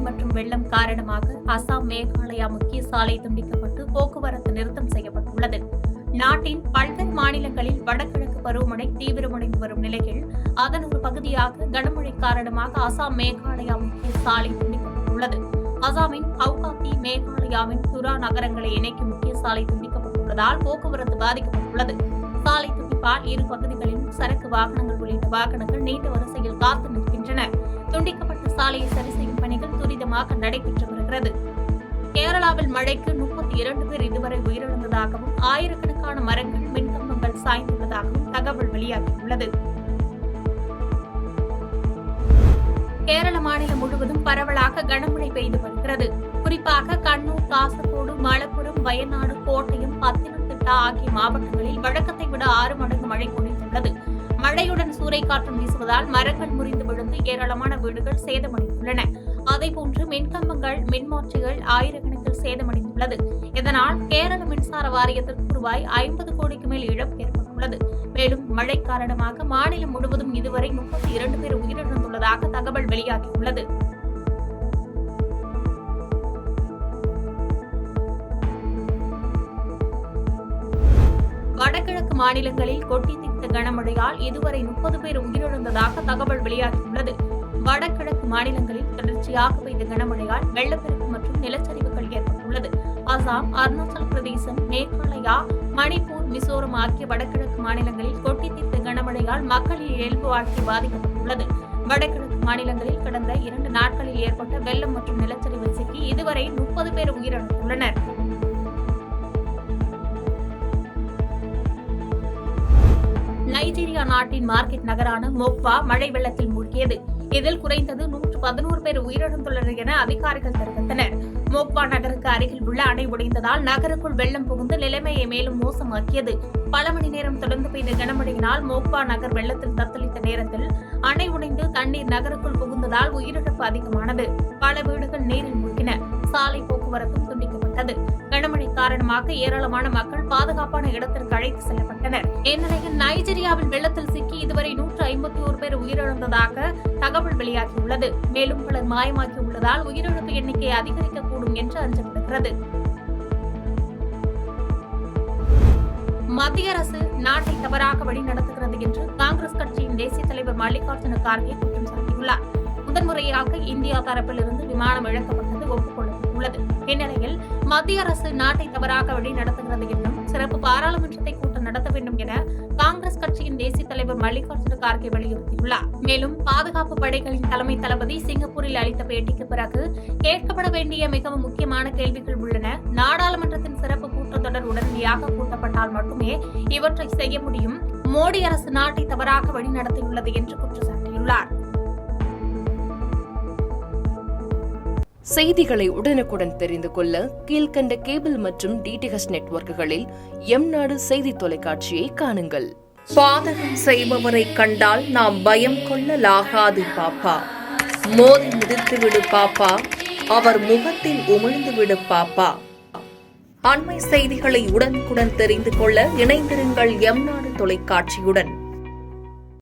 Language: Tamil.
மற்றும் வெள்ளம் காரணமாக அசாம் மேகாலயா முக்கிய சாலை துண்டிக்கப்பட்டு போக்குவரத்து நிறுத்தம் செய்யப்பட்டுள்ளது. நாட்டின் பல்வேறு மாநிலங்களில் வடகிழக்கு பருவமழை தீவிரமடைந்து வரும் நிலையில் அதன் ஒரு பகுதியாக கனமழை காரணமாக அசாம் மேகாலயா முக்கிய சாலை துண்டிக்கப்பட்டுள்ளது. அசாமின் கவுகாத்தி மேகாலயாவின் துரா நகரங்களை இணைக்கும் முக்கிய சாலை துண்டிக்கப்பட்டுள்ளதால் போக்குவரத்து பாதிக்கப்பட்டுள்ளது. சாலை துண்டிப்பால் இரு பகுதிகளிலும் சரக்கு வாகனங்கள் உள்ளிட்ட வாகனங்கள் நீண்ட வரிசையில் காத்து நிற்கின்றன. துண்டிக்கப்பட்ட சாலையை சரி செய்யும் பணிகள் துரிதமாக நடைபெற்று வருகிறது. கேரளாவில் மழைக்கு 32 பேர் இதுவரை உயிரிழந்ததாகவும் ஆயிரக்கணக்கான மரங்கள் மின்கம்பங்கள் சாய்ந்துள்ளதாகவும் தகவல் வெளியாகியுள்ளது. கேரள மாநிலம் முழுவதும் பரவலாக கனமழை பெய்து வருகிறது. குறிப்பாக கண்ணூர், காசர்கோடு, மலப்புரம், வயநாடு, கோட்டயம், பத்தனம்திட்டா ஆகிய மாவட்டங்களில் வழக்கத்தை விட 6 மடங்கு மழை பொழிந்துள்ளது. மழையுடன் சூறைக்காற்றும் வீசுவதால் மரங்கள் முறிந்து விழுந்து ஏராளமான வீடுகள் சேதமடைந்துள்ளன. அதேபோன்று மின்கம்பங்கள், மின்மாற்றிகள் ஆயிரக்கணக்கில் சேதமடைந்துள்ளது. இதனால் கேரள மின்சார வாரியத்திற்கு ரூபாய் 50 கோடிக்கு மேல் இழப்பு ஏற்பட்டுள்ளது. மேலும் மழை காரணமாக மாநிலம் முழுவதும் இதுவரை 32 பேர் உயிரிழந்துள்ளதாக தகவல் வெளியாகியுள்ளது. வடகிழக்கு மாநிலங்களில் கொட்டி தீர்த்த கனமழையால் இதுவரை 30 பேர் உயிரிழந்ததாக தகவல் வெளியாகியுள்ளது. வடகிழக்கு மாநிலங்களில் தொடர்ச்சியாக பெய்த கனமழையால் வெள்ளப்பெருக்கு மற்றும் நிலச்சரிவுகள் ஏற்பட்டுள்ளது. அசாம், அருணாச்சல பிரதேசம், மேகாலயா, மணிப்பூர், மிசோரம் ஆகிய வடகிழக்கு மாநிலங்களில் கொட்டி தீர்த்த கனமழையால் மக்களின் இயல்பு வாழ்க்கை பாதிக்கப்பட்டுள்ளது. வடகிழக்கு மாநிலங்களில் கடந்த 2 நாட்களில் ஏற்பட்ட வெள்ளம் மற்றும் நிலச்சரிவில் சிக்கி இதுவரை 30 பேர் உயிரிழந்துள்ளனர். நைஜீரியா நாட்டின் மார்க்கெட் நகரான மோக்வா மழை வெள்ளத்தில் மூழ்கியது. இதில் குறைந்தது 111 பேர் உயிரிழந்துள்ளனர் என அதிகாரிகள் தெரிவித்தனர். மோக்வா நகருக்கு அருகில் உள்ள அணை உடைந்ததால் நகருக்குள் வெள்ளம் புகுந்து நிலைமையை மேலும் மோசமாக்கியது. பல மணி நேரம் தொடர்ந்து பெய்த கனமழையினால் மோக்வா நகர் வெள்ளத்தில் தத்தளித்த நேரத்தில் அணை உடைந்து தண்ணீர் நகருக்குள் புகுந்ததால் உயிரிழப்பு அதிகமானது. பல வீடுகள் நீரில் மூழ்கின. சாலை போக்குவரத்தும் துண்டிக்கப்பட்டது. கனமழை காரணமாக ஏராளமான மக்கள் பாதுகாப்பான இடத்திற்கு அழைத்து செல்லப்பட்டனர். இந்நிலையில் நைஜீரியாவில் வெள்ளத்தில் சிக்கி இதுவரை 151 பேர் உயிரிழந்ததாக தகவல் வெளியாகியுள்ளது. மேலும் பலர் மாயமாக்கி உள்ளதால் உயிரிழப்பு எண்ணிக்கை அதிகரிக்கக்கூடும் என்று அஞ்சப்படுகிறது. மத்திய அரசு நாட்டை தவறாக வழிநடத்துகிறது என்று காங்கிரஸ் கட்சியின் தேசிய தலைவர் மல்லிகார்ஜுன கார்கே குற்றம் சாட்டியுள்ளார். முதன்முறையாக இந்தியா தரப்பிலிருந்து விமானம் இழக்கப்பட்டது ஒப்புக்கொள்ளப்பட்டுள்ளது. இந்நிலையில் மத்திய அரசு நாட்டை தவறாக வழி நடத்துகிறது என்றும் சிறப்பு பாராளுமன்றத்தை கூட்டம் நடத்த வேண்டும் என காங்கிரஸ் கட்சியின் தேசிய தலைவர் மல்லிகார்ஜுன கார்கே வலியுறுத்தியுள்ளார். மேலும் பாதுகாப்பு படைகளின் தலைமை தளபதி சிங்கப்பூரில் அளித்த பேட்டிக்கு பிறகு கேட்கப்பட வேண்டிய மிகவும் முக்கியமான கேள்விகள் உள்ளன. நாடாளுமன்றத்தின் சிறப்பு கூட்டத்தொடர் உடனடியாக கூட்டப்பட்டால் மட்டுமே இவற்றை செய்ய முடியும். மோடி அரசு நாட்டை தவறாக வழி நடத்தியுள்ளது என்று குற்றம் சாட்டியுள்ளார். செய்திகளை உடனுக்குடன் தெரிந்து கொள்ள கீழ்கண்ட கேபிள் மற்றும் டிடிஎச் நெட்வொர்க்குகளில் எம்நாடு செய்தி தொலைக்காட்சியை காணுங்கள். பாதகம் செய்பவரை கண்டால் நாம் பயம் கொள்ளலாகாது பாப்பா. மோதி மிதித்துவிடு பாப்பா, அவர் முகத்தில் உமிழ்ந்துவிடு பாப்பா. அண்மை செய்திகளை உடனுக்குடன் தெரிந்து கொள்ள இணைந்திருங்கள் எம்நாடு தொலைக்காட்சியுடன்.